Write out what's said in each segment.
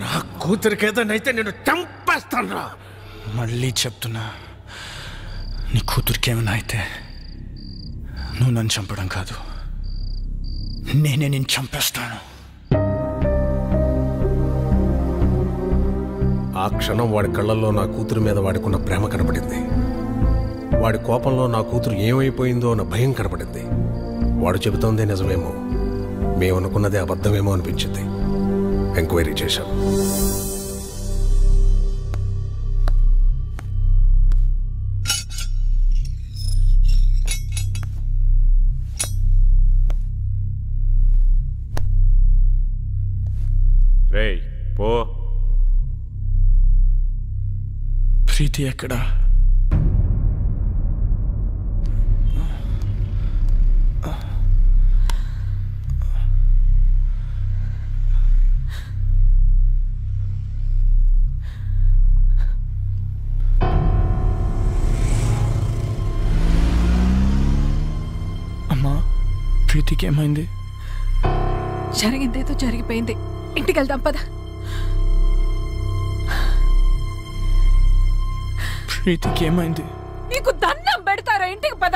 నా కూతురికి ఏదైతే నేను చంపేస్తాను. మళ్ళీ చెప్తున్నా, నీ కూతురికి ఏమైనా అయితే నువ్వు నన్ను చంపడం కాదు, నేనే నేను చంపేస్తాను. ఆ క్షణం వాడి కళ్ళల్లో నా కూతురు మీద వాడికున్న ప్రేమ కనపడింది. వాడి కోపంలో నా కూతురు ఏమైపోయిందో అన్న భయం కనపడింది. వాడు చెబుతోందే నిజమేమో, మేమనుకున్నదే అబద్ధమేమో అనిపించింది. ఎంక్వైరీ చేశాం. రేయ్ పో. ప్రీతి ఎక్కడా? అమ్మా, ప్రీతికి ఏమైంది? జరిగిందేదో జరిగిపోయింది, ఇంటికి వెళ్దాం పద. ప్రీతికి ఏమైంది? నీకు దండం పెడతారా, ఇంటికి పద.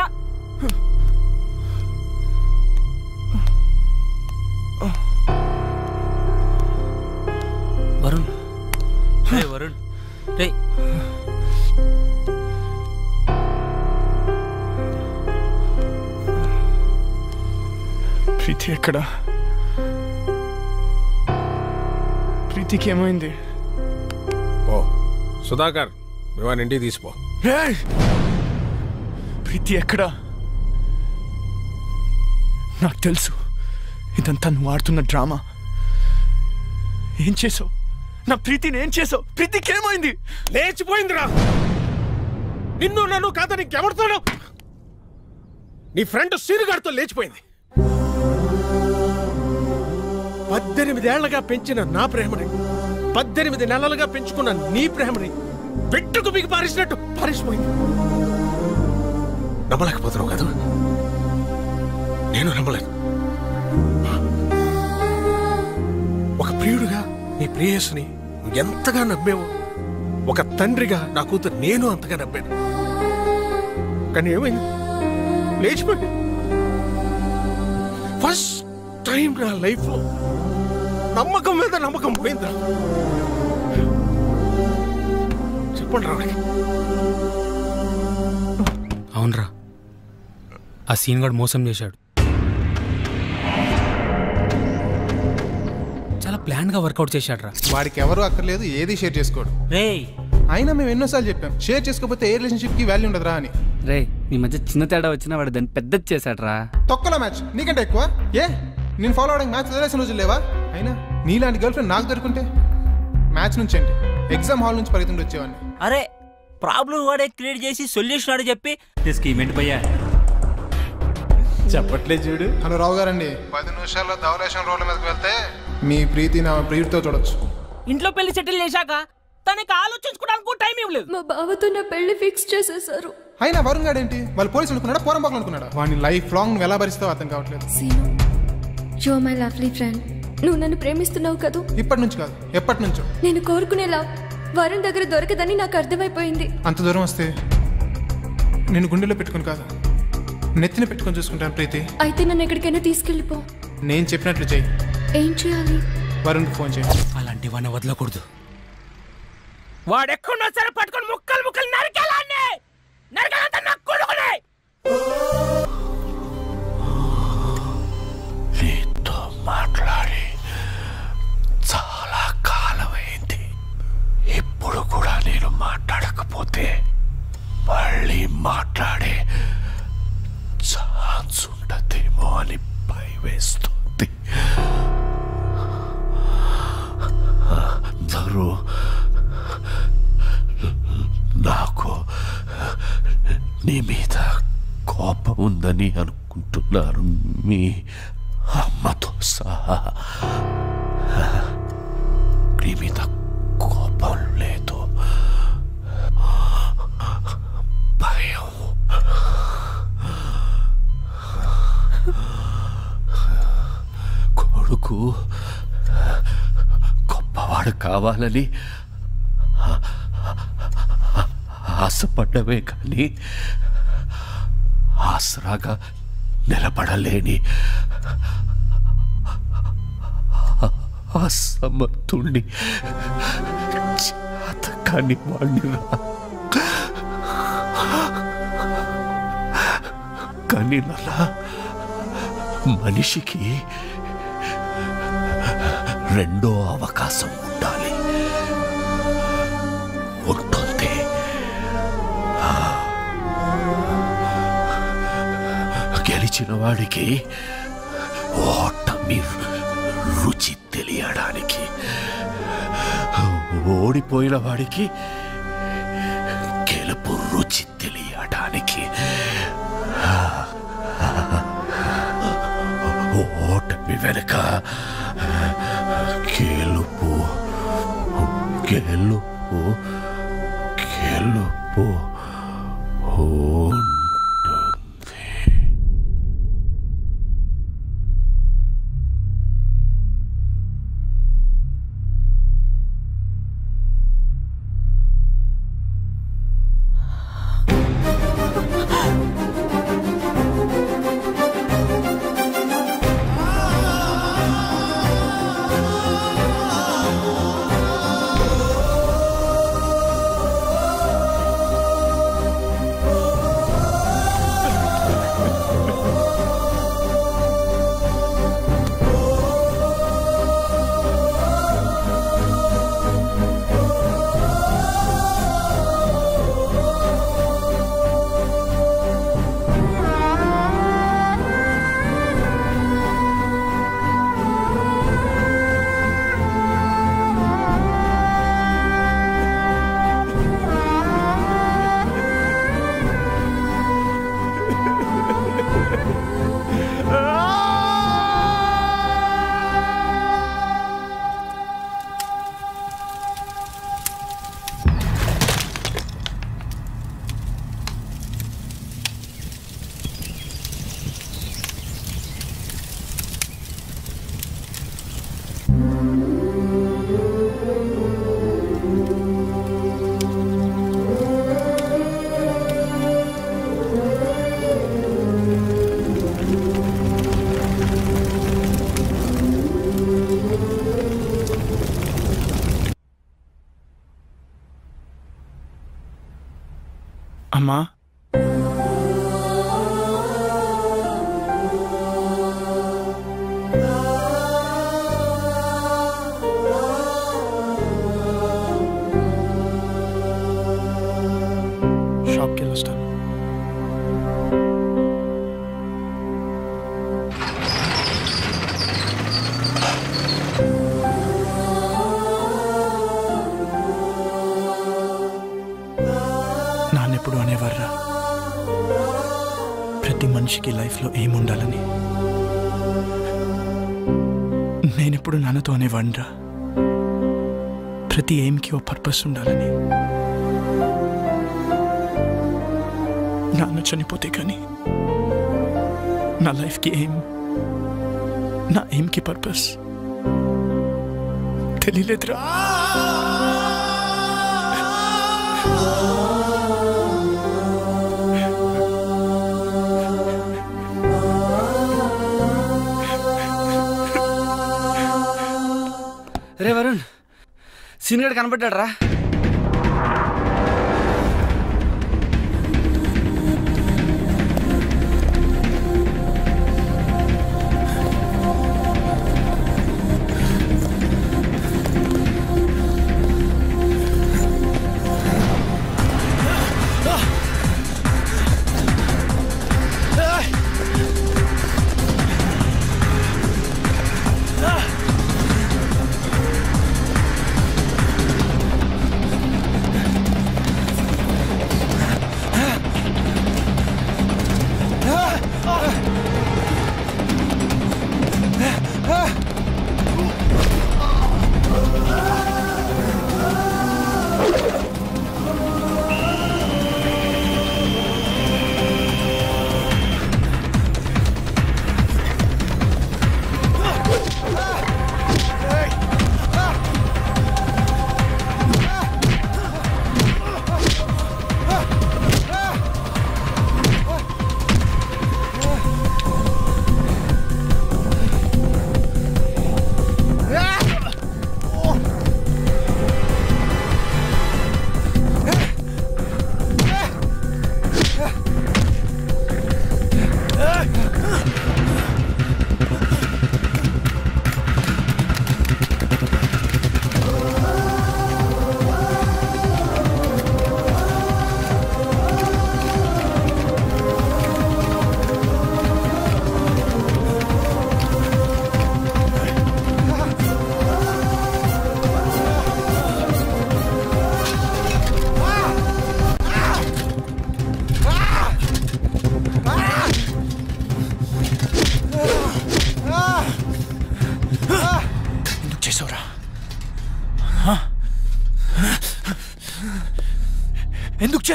వరుణ్, వరుణ్ రే, ప్రీతి ఎక్కడా? ప్రీతికి ఏమైంది? ఓ సుధాకర్, మేము ఇంటికి తీసిపో. ప్రీతి ఎక్కడా? నాకు తెలుసు ఇదంతా నువ్వు ఆడుతున్న డ్రామా. ఏం చేసావు? నా ప్రీతిని ఏం చేసావు? ప్రీతికి ఏమైంది? లేచిపోయిందిరా. నిన్ను నన్ను కాదని ఇంకెవరితోనో, నీ ఫ్రెండ్ సీనుగాడితో లేచిపోయింది. 18 ఏళ్లగా పెంచిన నా ప్రేమని, 18 నెలలుగా పెంచుకున్న నీ ప్రేమని పెట్టుకు మీకు పారేసినట్టు పారేసిపోయింది. నమ్మలేకపోతున్నావు కదా? నేను నమ్మలేను. ఒక ప్రియుడుగా నీ ప్రేయస్ని ఎంతగా నమ్మేవో, ఒక తండ్రిగా నా కూతురు నేను అంతగా నమ్మాను. కానీ ఏమైంది? లేచిపోయింది. ఫస్ట్ టైం నా లైఫ్లో నమ్మకం మీద నమ్మకం పోయిందా? చెప్పండి రావడానికి. అవునరా, ఆ సీన్ గాడు మోసం చేశాడు. చాలా ప్లాన్ గా వర్కౌట్ చేశాడు రా. వాడికి ఎవరు అక్కర్లేదు, ఏది షేర్ చేసుకోడు. రే అయినా మేము ఎన్నోసార్లు చెప్పాం, షేర్ చేసుకోకపోతే ఏ రిలేషన్షిప్ కి వాల్యూ ఉండదురా అని. రే, మీ మధ్య చిన్న తేడా వచ్చినా వాడు దాన్ని పెద్దది చేశాడు రా. తొక్కల మ్యాచ్ నీకంటే ఎక్కువ. ఏ నేను ఫాలో అవడానికి మ్యాచ్ వదిలేసిన రోజులు లేవా? అయినా నీలాంటి గర్ల్ ఫ్రెండ్ నాకు దొరుకుంటే మ్యాచ్ నుంచి ఏంటి, ఎగ్జామ్ హాల్ నుంచి పరిగెత్తుండి వచ్చేవాడిని. అరే ప్రాబ్లం వాడే క్రియేట్ చేసి సొల్యూషన్ వాడే చెప్పి స్కీమ్ ఏంటి భయ్యా చెప్పట్లే చూడు. హలో రావు గారండి, 10 నిమిషాల్లో ధవలేశం రోడ్ల మీదకి వెళ్తే మీ ప్రీతి నా ప్రియుడితో చూడొచ్చు. ఇంట్లో పెళ్లి సెటిల్ చేశాక తనకి ఆలోచించుకోవడానికి టైం ఇవ్వలేదు. మా బావతో నా పెళ్లి ఫిక్స్ చేసేసారు. అయినా వరుణ్ గారు ఏంటి, వాళ్ళు పోలీసు అనుకున్నాడా పోరంబాకులు అనుకున్నాడా? వాడిని లైఫ్ లాంగ్ నువ్వు ఎలా భరిస్తావు అర్థం కావట్లేదు. Seenu, you are my lovely friend. నువ్వు నన్ను ప్రేమిస్తున్నావు కదూ? ఇప్పటి నుంచి కాదు, ఎప్పటి నుంచో. నేను కోరుకునేలా వరుణ్ దగ్గర దొరకదని నాకు అర్థమైపోయింది. అంత దూరం వస్తే నేను గుండెలో పెట్టుకుని కాదు, నెత్తిన పెట్టుకొని చూసుకుంటాను ప్రీతి. అయితే నన్ను ఎక్కడికైనా తీసుకెళ్ళిపో. నేను చెప్పినట్లు చెయ్యి. ఏం చేయాలి? వరుణ్కి ఫోన్ చేయి. అలాంటి వాడిని వదలకూడదు. వాడెక్కడున్నా సరే పట్టుకొని ముక్కలు ముక్కలు నరికేలాన్ని నరకాలంతా నాకు కొడుకునే. నీతో మాట్లాడి చాలా కాలమైంది. ఇప్పుడు కూడా నేను మాట్లాడకపోతే మళ్ళీ మాట్లాడే ఛాన్స్ ఉండదేమో అని భయమేస్తుంది. అందరూ నాకు నీ మీద కోపం ఉందని అనుకుంటున్నారు, మీ అమ్మతో సహా. నీ మీద కోపం లేదు, భయం. గొప్పవాడు కావాలని ఆశపడ్డమే కానీ ఆసరాగా నిలబడలేని అసమర్థుణ్ణి చేతకాని వాణ్ణిరా. కానీ నలా మనిషికి రెండో అవకాశం ఉండాలి. ఉంటుంది. గెలిచిన వాడికి ఓటమి రుచి తెలియడానికి, ఓడిపోయిన వాడికి గెలుపు రుచి తెలియడానికి, ఓటమి వెనుక గెలుపు గెలుపు గెలుపు ఉంటుంది. అమ్మా, షాప్కి వెళ్ళొస్తాను. నాన్నెప్పుడు అనేవారా, ప్రతి మనిషికి లైఫ్లో ఏముండాలని. నేనెప్పుడు నాన్నతో అనేవాడిరా, ప్రతి ఎయిమ్కి ఓ పర్పస్ ఉండాలని. నాన్న చనిపోతే కానీ నా లైఫ్కి ఎయిమ్, నా ఎయిమ్కి పర్పస్ తెలియలేదురా. రే వరుణ్, సీనియర్ కనబడ్డాడు రా.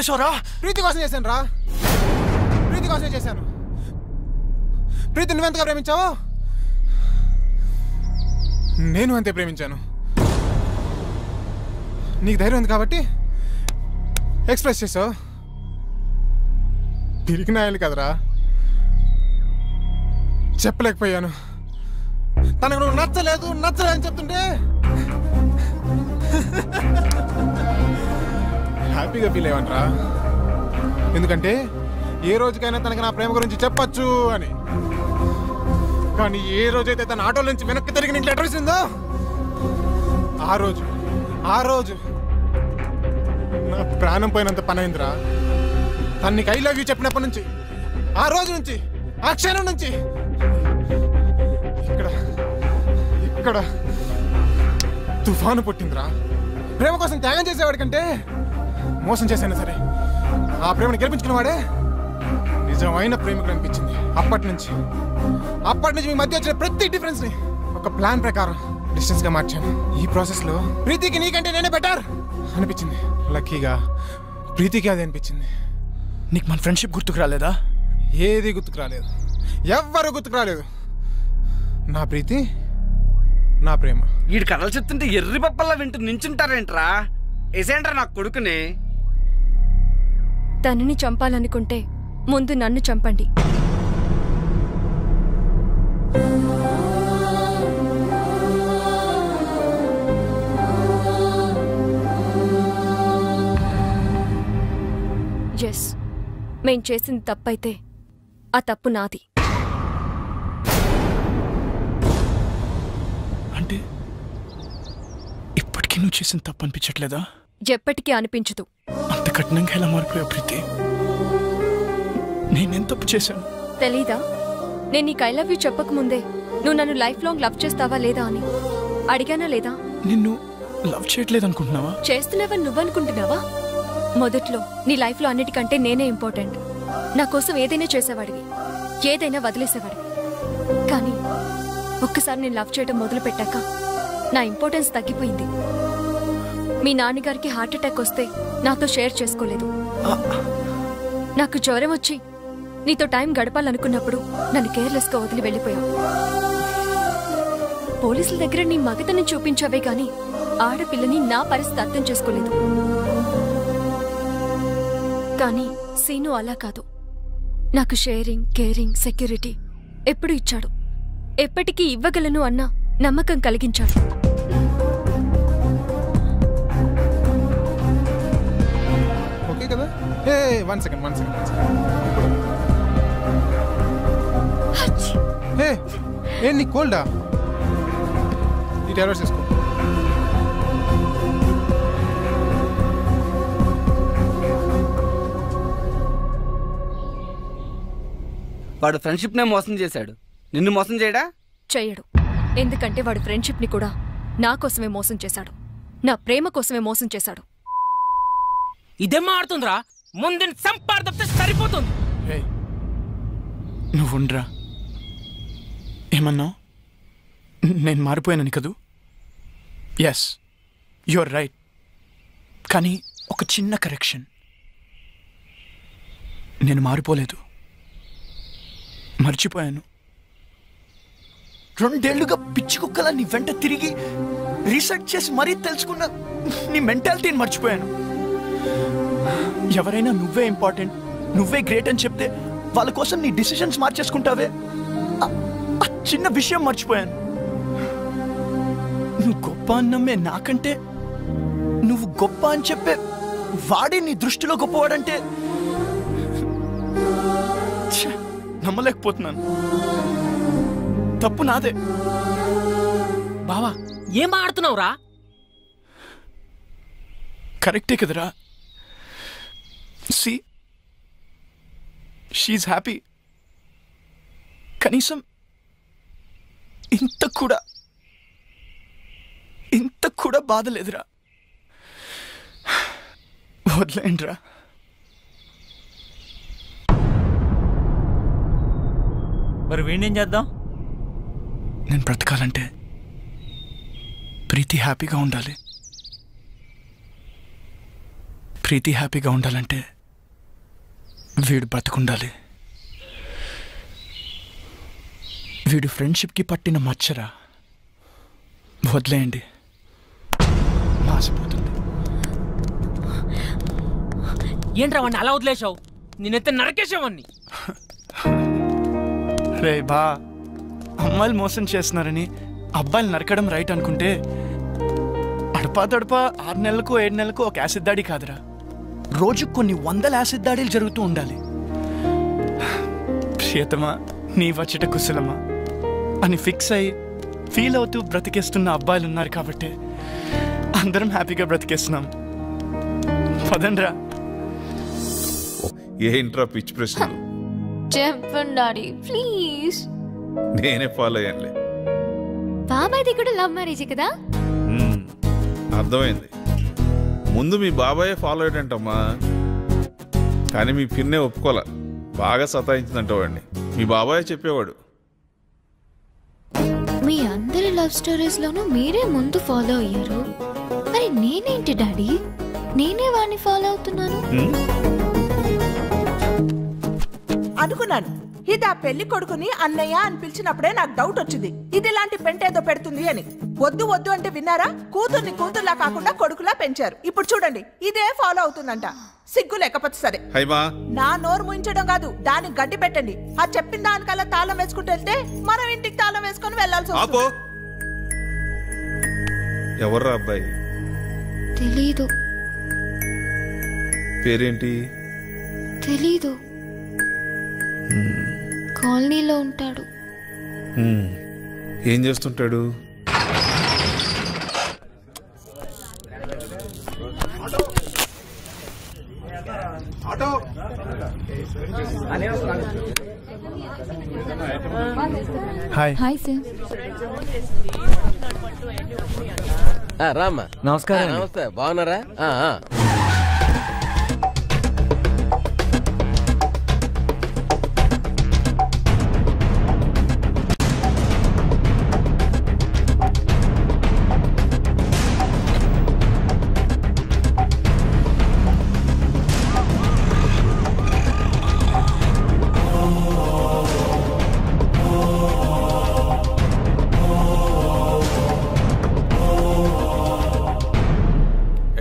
చేసావురా? ప్రీతి కోసం చేశాను రా, ప్రీతి కోసమే చేశాను. ప్రీతి నువ్వెంతగా ప్రేమించావు, నేను అంతే ప్రేమించాను. నీకు ధైర్యం ఉంది కాబట్టి ఎక్స్ప్రెస్ చేసావు. తిరిగి నాయాలి కదరా, చెప్పలేకపోయాను. తనకు నువ్వు నచ్చలేదు అని చెప్తుంటే హ్యాపీగా ఫీల్ అయ్యావనరా. ఎందుకంటే ఏ రోజుకైనా తనకి నా ప్రేమ గురించి చెప్పచ్చు అని. కానీ ఏ రోజైతే తన ఆటోల నుంచి వెనక్కి తిరిగి నీకు లెటర్ ఇచ్చిందో ఆ రోజు నా ప్రాణం పోయినంత పని అయిందిరా. తను నీకు ఐ లవ్ యూ చెప్పినప్పటి నుంచి, ఆ రోజు నుంచి, ఆ క్షణం నుంచి ఇక్కడ తుఫాను పుట్టిందిరా. ప్రేమ కోసం త్యాగం చేసేవాడి కంటే మోసం చేసైనా సరే ఆ ప్రేమను గెలిపించుకున్నవాడే నిజమైన ప్రేమికుడు అనిపించింది. అప్పటి నుంచి మీ మధ్య వచ్చిన ప్రతి డిఫరెన్స్ ని ఒక ప్లాన్ ప్రకారం డిస్టెన్స్ గా మార్చాను. ఈ ప్రాసెస్ లో ప్రీతికి నీకంటే నేనే బెటర్ అనిపించింది. లక్కీగా ప్రీతికి అది అనిపించింది. నీకు మన ఫ్రెండ్షిప్ గుర్తుకు రాలేదా? ఏది గుర్తుకు రాలేదు, ఎవ్వరు గుర్తుకు రాలేదు. నా ప్రీతి, నా ప్రేమ. వీడి కథలు చెప్తుంటే ఎర్రి పప్పల్లా వింటూ నించుంటారేంట్రా? ఏసేంట్రా నా కొడుకుని. తనని చంపాలనుకుంటే ముందు నన్ను చంపండి. ఎస్, మేం చేసింది తప్పైతే ఆ తప్పు నాది. అంటే ఇప్పటికీ నువ్వు చేసిన తప్పు అనిపించట్లేదా? ఎప్పటికీ అనిపించదు. అంత కఠినంగా ఎలా మారిపోయావు ప్రీతి? నేనేం తప్పు చేశాను? తెలీదా? నేను నీకు ఐ లవ్ యూ చెప్పకముందే నువ్వు నన్ను లైఫ్ లాంగ్ లవ్ చేస్తావా లేదా అని అడిగానా లేదా? నిన్ను లవ్ చేయట్లేదు అనుకుంటున్నావా? చేస్తున్నావని నువ్వనుకుంటున్నావా? మొదట్లో నీ లైఫ్లో అన్నిటికంటే నేనే ఇంపార్టెంట్. నా కోసం ఏదైనా చేసేవాడివి, ఏదైనా వదిలేసేవాడివి. కానీ ఒక్కసారి నేను లవ్ చేయడం మొదలు పెట్టాక నా ఇంపార్టెన్స్ తగ్గిపోయింది. మీ నాన్నగారికి హార్ట్ అటాక్ వస్తే నాతో షేర్ చేసుకోలేదు. నాకు జ్వరం వచ్చి నీతో టైం గడపాలనుకున్నప్పుడు నన్ను కేర్లెస్గా వదిలి వెళ్ళిపోయావు. పోలీసుల దగ్గర నీ మగతని చూపించావే గాని ఆడపిల్లని నా పరిస్థితి అర్థం చేసుకోలేదు. కానీ సీను అలా కాదు. నాకు షేరింగ్, కేరింగ్, సెక్యూరిటీ ఎప్పుడు ఇచ్చాడు. ఎప్పటికీ ఇవ్వగలను అన్న నమ్మకం కలిగించాడు. ఓకే కదా? One second. నీ కోల్డా? ఈ టాబ్లెట్స్ తీసుకో. వాడు ఫ్రెండ్షిప్ నే మోసం చేశాడు, నిన్ను మోసం చేయడా? చెయ్యడు. ఎందుకంటే వాడు ఫ్రెండ్షిప్ ని కూడా నా కోసమే మోసం చేశాడు, నా ప్రేమ కోసమే మోసం చేశాడు. ఇదేం మారుతుందిరా? ముందు సంపాదిస్తే సరిపోతుంది. నువ్వు ఉండరా. ఏమన్నావు? నేను మారిపోయానని కదూ? Yes, you're right. కానీ ఒక చిన్న కరెక్షన్. నేను మారిపోలేదు, మర్చిపోయాను. 2 ఏళ్లుగా పిచ్చి కుక్కలా నీ వెంట తిరిగి రీసెర్చ్ చేసి మరీ తెలుసుకున్న నీ మెంటాలిటీని మర్చిపోయాను. ఎవరైనా నువ్వే ఇంపార్టెంట్, నువ్వే గ్రేట్ అని చెప్తే వాళ్ళ కోసం నీ డిసిషన్స్ మార్చేసుకుంటావే, ఆ చిన్న విషయం మర్చిపోయాను. నువ్వు గొప్ప అన్నమ్మే నాకంటే నువ్వు గొప్ప అని చెప్పే వాడే నీ దృష్టిలో గొప్పవాడంటే నమ్మలేకపోతున్నాను. తప్పు నాదే. బావా ఏం మాడుతున్నావురా? కరెక్టే కదరా. See, she happy. కనీసం ఇంత కూడా బాధ లేదురా. వదిలేండిరా. మరి వీణేం చేద్దాం? నేను బ్రతకాలంటే ప్రీతి హ్యాపీగా ఉండాలి. ప్రీతి హ్యాపీగా ఉండాలంటే వీడు బతుకుండాలి. వీడు ఫ్రెండ్షిప్కి పట్టిన మచ్చరా, వదిలేయండి, మాసిపోతుంది. ఏంట్రా వాడిని అలా వదిలేసావు? నేనైతే నరకేసావాన్ని. రే బా, అమ్మాయిలు మోసం చేస్తున్నారని అబ్బాయిలు నరకడం రైట్ అనుకుంటే అడపా 6 నెలలకు 7 నెలలకు ఒక యాసిడ్ దాడి కాదురా, రోజు కొన్ని 100 యాసిడ్ దాడులు జరుగుతూ ఉండాలి. ప్రియతమా నీ వచ్చట కుశలమా అని ఫిక్స్ అయ్యి ఫీల్ అవుతూ బ్రతికేస్తున్న అబ్బాయిలు ఉన్నారు కాబట్టి అందరం హ్యాపీగా బ్రతికేస్తున్నాం. పదండ్రా. ఏంట్రా పిచ్చి ప్రశ్నలు? చెప్పండి డాడీ ప్లీజ్. నేనే ఫాలో అయ్యానులే. బాబాయ్ది కూడా లవ్ మ్యారేజ్ కదా? అర్థమైంది. ముందు మీ బాబాయే ఫాలో అయ్యాడంటమ్మా, కానీ మీ పిన్నే ఒప్పుకోలే. బాగా సతాయించిందంట వాడిని. మీ బాబాయే చెప్పేవాడు. మీ అందరి లవ్ స్టోరీస్ లోనూ మీరే ముందు ఫాలో అయ్యారు, మరి నేనేంటి డాడీ? నేనే వాడిని ఫాలో అవుతున్నాను అనుకున్నాను. ఇది ఆ పెళ్లి కొడుకుని అన్నయ్య అని పిలిచినప్పుడే నాకు డౌట్ వచ్చింది, ఇది ఇలాంటి పెంటేదో పెడుతుంది అని. వద్దు వద్దు అంటే విన్నారా? కూతుర్ని కూతుర్లా కాకుండా కొడుకులా పెంచారు. ఇప్పుడు చూడండి, ఇదే ఫాలో అవుతుందంట. సిగ్గు లేకపోతే సరే, నా నోరు ముయించడం కాదు, దానికి గడ్డి పెట్టండి. ఆ చెప్పిన దానికల్లా తాళం వేసుకుంటూ వెళ్తే మనం ఇంటికి తాళం వేసుకొని వెళ్లాల్సి వస్తుంది. ఎవర్రా అబ్బాయి? తెలీదు. పేరేంటి? తెలీదు. కాలనీలో ఉంటాడు. ఏం చేస్తుంటాడు? హాయ్. Hi sir. రామ్మా. నమస్కారం. నమస్తే, బాగున్నారా?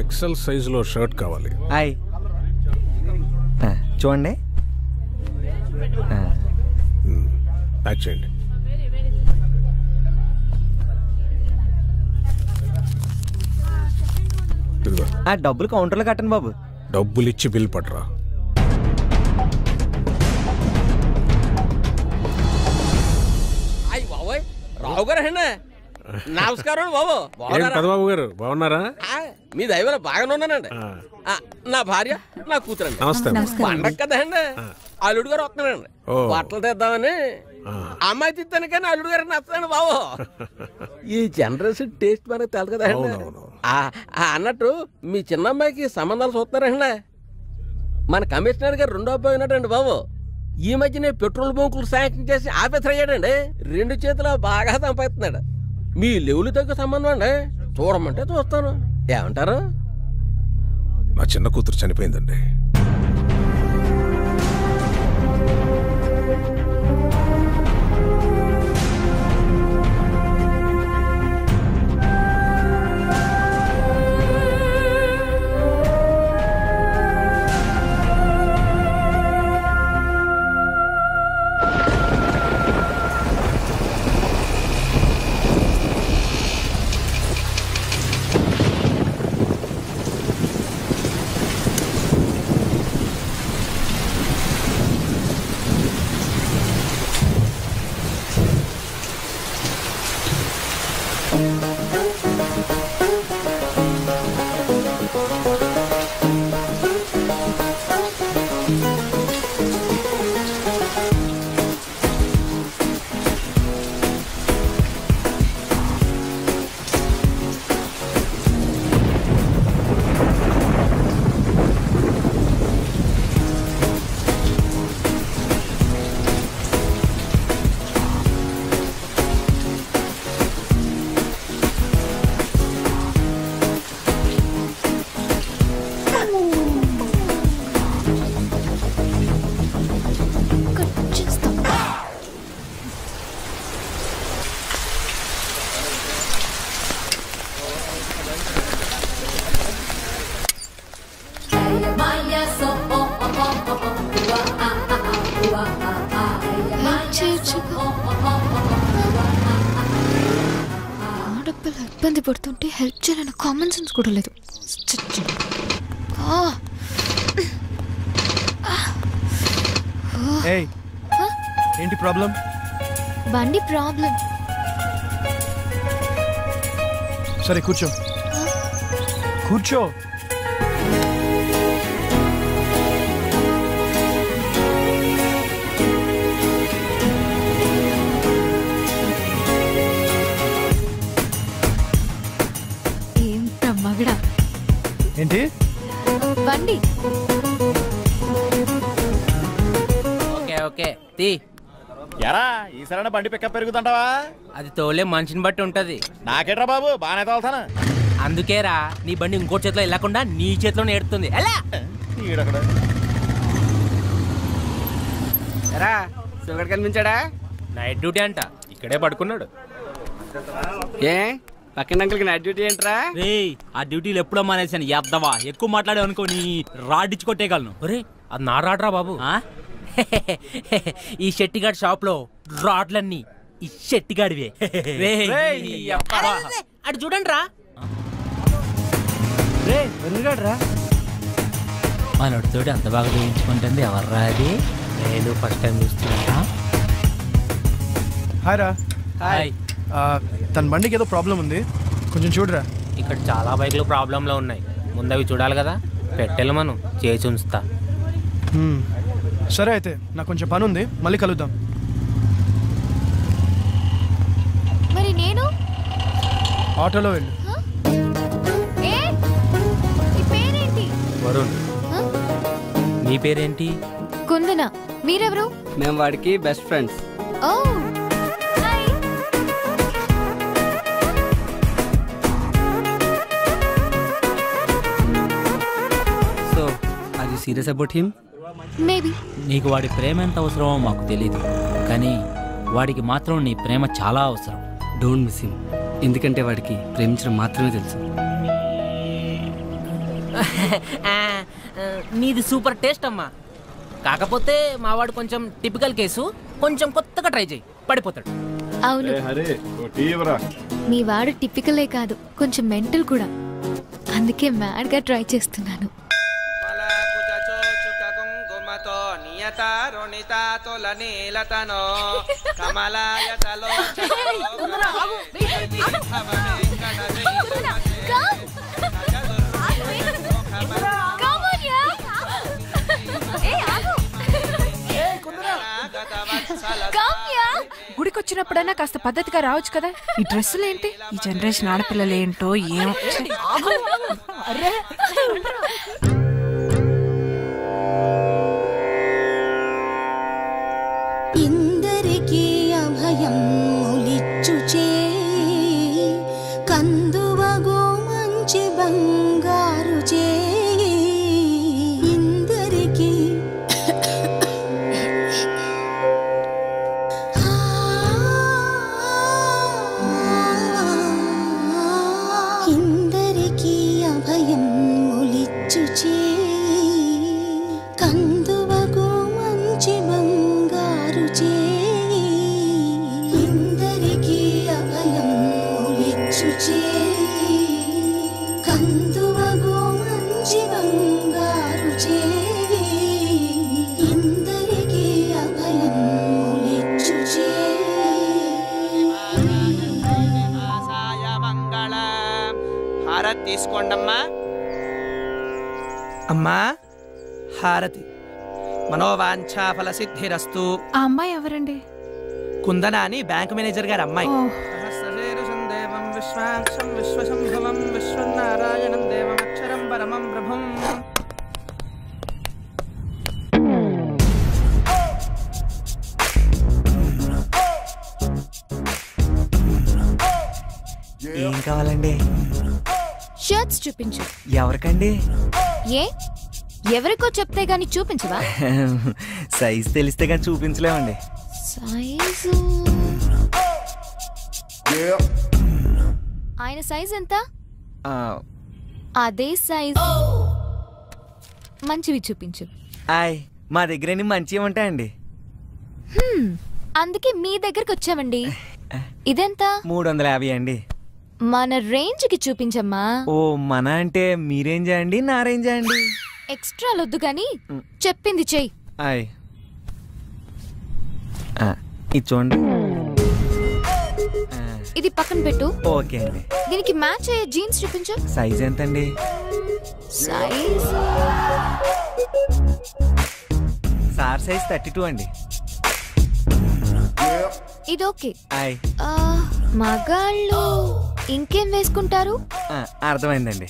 ఎక్సెల్ సైజులో షర్ట్ కావాలి. హాయ్, చూడండి. ప్యాక్ చేయండి. డబ్బులు కౌంటర్లో కట్టండి బాబు. డబ్బులు ఇచ్చి బిల్ పట్టరా. అయ్యి బాబోయ్, రావు గారు అండి. నమస్కారం బాబు. పెదబాబు గారు బాగున్నారా? మీ దైవం బాగానే ఉన్నానండి. నా భార్య, నా కూతురండి. నమస్తే. పండగ కదండి, అల్లుడు గారు వస్తున్నానండి. బట్టలు తెద్దామని. అమ్మాయి తిత్తాను కానీ అల్లుడు గారు నచ్చాను బాబు. ఈ జనరేషన్ టేస్ట్ మనకు తెలదు కదండి. అన్నట్టు మీ చిన్న అమ్మాయికి సంబంధాలు చూస్తున్నారండి. మన కమిషనర్ గారు 2వ అబ్బాయి ఉన్నాడండి బాబు. ఈ మధ్యనే పెట్రోల్ బంకులు శాంక్షన్ చేసి ఆఫీసర్ అయ్యాడండి. 2 చేతులు బాగా సంపాదిస్తున్నాడు. మీ లెవెల్ తగ్గ సంబంధం అండి. చూడమంటే చూస్తాను, ఏమంటారు? నా చిన్న కూతురు చనిపోయిందండి. ఆడపిల్ల ఇబ్బంది పడుతుంటే హెల్ప్ చేయాలని కామన్ సెన్స్ కూడా లేదు. ఏంటి ప్రాబ్లం? బండి ప్రాబ్లం. సరే కూర్చో. కూర్చో. మగడా ఏంటి? బండి. ఓకే ఓకే తీ. ఎరా ఈసారైనా బండి పికప్ పెరుగుతుంటావా? అది తోలే మనిషిని బట్టి ఉంటది. నాకేట్రా బాబు, బాగానే తోలుతాను. అందుకేరా నీ బండి ఇంకో చేతిలో వెళ్ళకుండా నీ చేతిలోనే ఏడుతుంది. ఎలా రా సుగర్ కనిపించాడా? నైట్ డ్యూటీ అంట, ఇక్కడే పడుకున్నాడు. ఏ పక్కన అంకుల్కి నైట్ డ్యూటీ ఏంట్రా? రే ఆ డ్యూటీలు ఎప్పుడో మానేసాను. ఎద్దవా ఎక్కువ మాట్లాడే అనుకో నీ రాడ్డిచ్చి కొట్టేయగలను. ఒరే అది నా రాడ్రా బాబు. ఈ షెట్టిగాడి షాప్ లో రాడ్లన్నీ ఈ షెట్టిగాడివే. అటు చూడండి రా. మనోడితోటి అంత బాగా చూపించుకుంటుంది ఎవర్రా అది? నేను ఫస్ట్ టైం చూస్తున్నా. హాయ్ రా. హాయ్. తన బండికి ఏదో ప్రాబ్లం ఉంది, కొంచెం చూడరా. ఇక్కడ చాలా బైక్లు ప్రాబ్లంలో ఉన్నాయి, ముందు అవి చూడాలి కదా. పెట్టెలు మనం చేసి ఉంచుతా. సరే అయితే నాకు కొంచెం పని ఉంది, మళ్ళీ కలుద్దాం. మరి నేను ఆటోలో వెళ్ళు. వరుణ్. నీ పేరేంటి? కుందన. మీరెవరు? మేము వాడికి best friends. Oh so are you serious about him? Maybe. నీకు వాడి ప్రేమ ఎంత అవసరమో మాకు తెలియదు, కానీ వాడికి మాత్రం నీ ప్రేమ చాలా అవసరం. డోంట్ మిస్ హిమ్, ఎందుకంటే వాడికి ప్రేమించడం మాత్రమే తెలుసు. నీది సూపర్ టేస్ట్ అమ్మా. కాకపోతే మావాడు కొంచెం టిపికల్ కేసు, కొంచెం కొత్తగా ట్రై చేయి, పడిపోతాడు. అవును, మీ వాడు టిపికలే కాదు, కొంచెం మెంటల్ కూడా. అందుకే మ్యాడ్ గా ట్రై చేస్తున్నాను. గుడికొచ్చినప్పుడైనా కాస్త పద్ధతిగా రావచ్చు కదా. ఈ డ్రెస్సులు ఏంటి? ఈ జనరేషన్ ఆడపిల్లలు ఏంటో ఏమో. ఇందరికీ అభయం ములిచ్చుచే కందువగో మంచి బంగారు చే ఇందరికీ ఇందరికీ అభయం ములిచ్చుచే కందువగో మంచి బంగారు చే ఇందరికీ అభయం ములిచ్చుచే కందువగో మంచి బంగారు చే ఇందరికీ అభయం ములిచ్చుచే. హారతి తీసుకోండమ్మా. అమ్మా హారతి. మనోవాంఛా ఫల సిద్ధిరస్తు. ఆ అమ్మాయి ఎవరండి? కుందన అని బ్యాంక్ మేనేజర్ గారి అమ్మాయి. విశ్వశంభవం విశ్వనారాయణం దేవం అక్షరం పరమం ప్రభుం. ఏం కావాలండి? షర్ట్స్ చూపించు. ఎవరికండి? ఏ ఎవరికో చెప్తే గాని చూపించవా? సైజ్ తెలిస్తే గాని చూపించలేమండి. సైజు ఆయన సైజ్ ఎంత? అదే సైజ్. మంచివి చూపించు. మా దగ్గర మంచివి ఉంటాయండి. అందుకే మీ దగ్గరకు వచ్చామండి. ఇదెంత? 350 అండి. మన రేంజ్ కి చూపించమ్మా. ఓ మన అంటే మీ రేంజా అండి నా రేంజా అండి? ఎక్స్ట్రా లొద్దు గాని చెప్పింది చెయ్యి. ఆయ్ ఇది చూడండి. ఇది పక్కన పెట్టు. ఓకే అండి. దీనికి మ్యాచ్ అయ్యే జీన్స్ చూపించు. సైజ్ ఎంత అండి? సైజ్ సార్ సైజ్ 32 అండి. ఇది ఓకే. మగాళ్ళు ఇంకేం వేసుకుంటారు? అర్థమైందండి.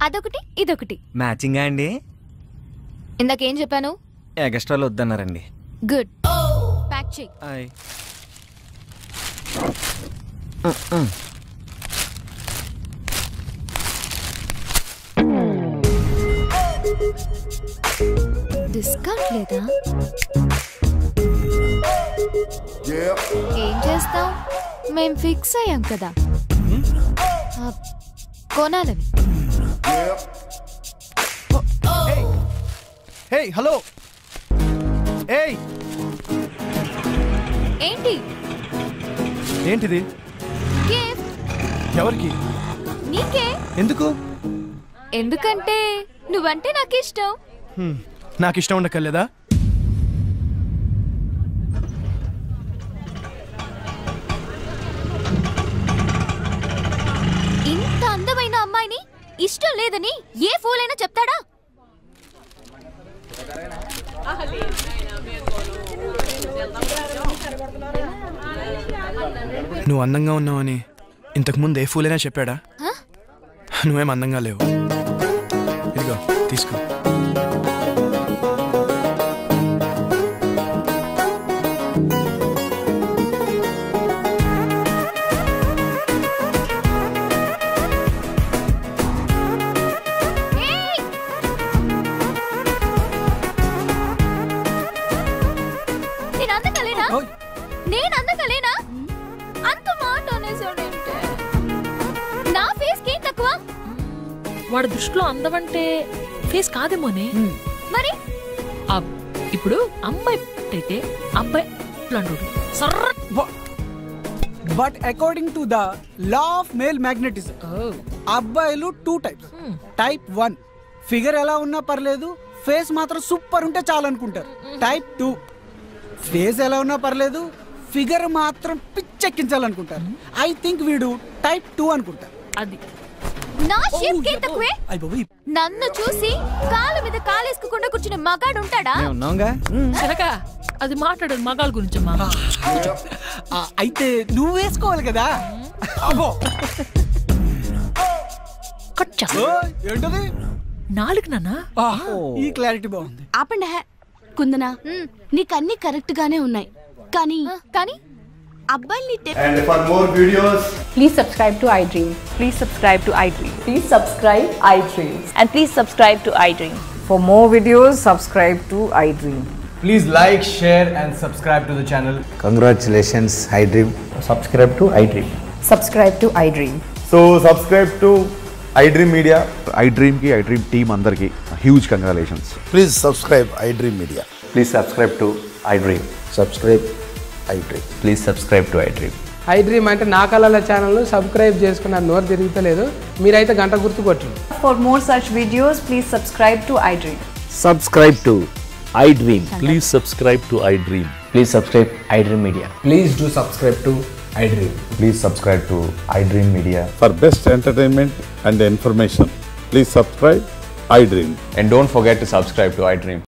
అదొకటి ఇదొకటి మ్యాచింగా అండి? ఇందాకేం చెప్పాను? ఎక్స్ట్రాలు వద్దన్నారండి. గుడ్, ప్యాక్ చెయ్యి. డిస్కౌంట్ లేదా? ఏం చేస్తాం, మేం ఫిక్స్ అయ్యాం కదా కొనాలని. Hey hello. ఏయ్ ఏంటి? ఏంటిది? గిఫ్ట్. ఎవరికి? నీకే. ఎందుకు? ఎందుకంటే నువ్వంటే నాకు ఇష్టం. నాకు ఇష్టం ఉండకలేదా? ఇంత అందమైన అమ్మాయిని ఇష్టం లేదని ఏ ఫూల్ అయినా చెప్తాడా? నువ్వు అందంగా ఉన్నావని ఇంతకు ముందు ఏ ఫూల్ అయినా చెప్పాడా? నువ్వేం అందంగా లేవు. ఇదిగో తీసుకో. నేను అందంగా లేనా? అంత మాట అనేసాడంటే నా ఫేస్ కి తక్కువ. వాడి దృష్టిలో అందమంటే ఫేస్ కాదేమోనే. మరి ఇప్పుడు అమ్మాయి అయితే అబ్బాయి but according to the law of male magnetism అబ్బాయిలు 2 టైప్స్. టైప్ 1 ఫిగర్ ఎలా ఉన్నా పర్లేదు, ఫేస్ మాత్రం సూపర్ ఉంటే చాలు అనుకుంటారు. టైప్ 2 ఫేస్ ఎలా ఉన్నా పర్లేదు, ఫిగర్ మాత్రం పిచ్చెక్కించాలనుకుంటారు. ఐ థింక్ వీడు టైప్ 2 అనుకుంటారు. అది నా షేప్ కే తక్కువే. నన్ను చూసి కాలు మీద కాలేసుకోకుండా కూర్చునే మగాడు ఉంటాడా? అది మాట్లాడేది మగాళ్ళ గురించమ్మా. అయితే నువ్వు వేసుకోవాలి కదా. ఏంటది? నాలుగు నాన్న. ఈ క్లారిటీ బాగుంది. ఆపండి. కుందనా, నీకన్నీ కరెక్ట్ గానే ఉన్నాయి, కానీ అబ్బాయిని And for more videos, please subscribe to iDream. Please subscribe to iDream. Please subscribe iDream. And please subscribe to iDream. For more videos, subscribe to iDream. Please like, share and subscribe to the channel. Congratulations, iDream. Subscribe to iDream. Subscribe to iDream. So subscribe to iDream Media. iDream ki iDream team andarki huge congratulations. Please subscribe iDream Media. Please subscribe to iDream. Subscribe iDream. Please subscribe to iDream. iDream అంటే నా కళల channel subscribe చేసుకున్న నోరు తిరుగుతలేదు, మీరైతే గంట గుర్తు కొట్టండి. For more such videos, please subscribe to iDream. Subscribe to iDream. Please subscribe to iDream. Please subscribe iDream Media. Please do subscribe to iDream. Please subscribe to iDream Media. For best entertainment and information, please subscribe iDream. And don't forget to subscribe to iDream.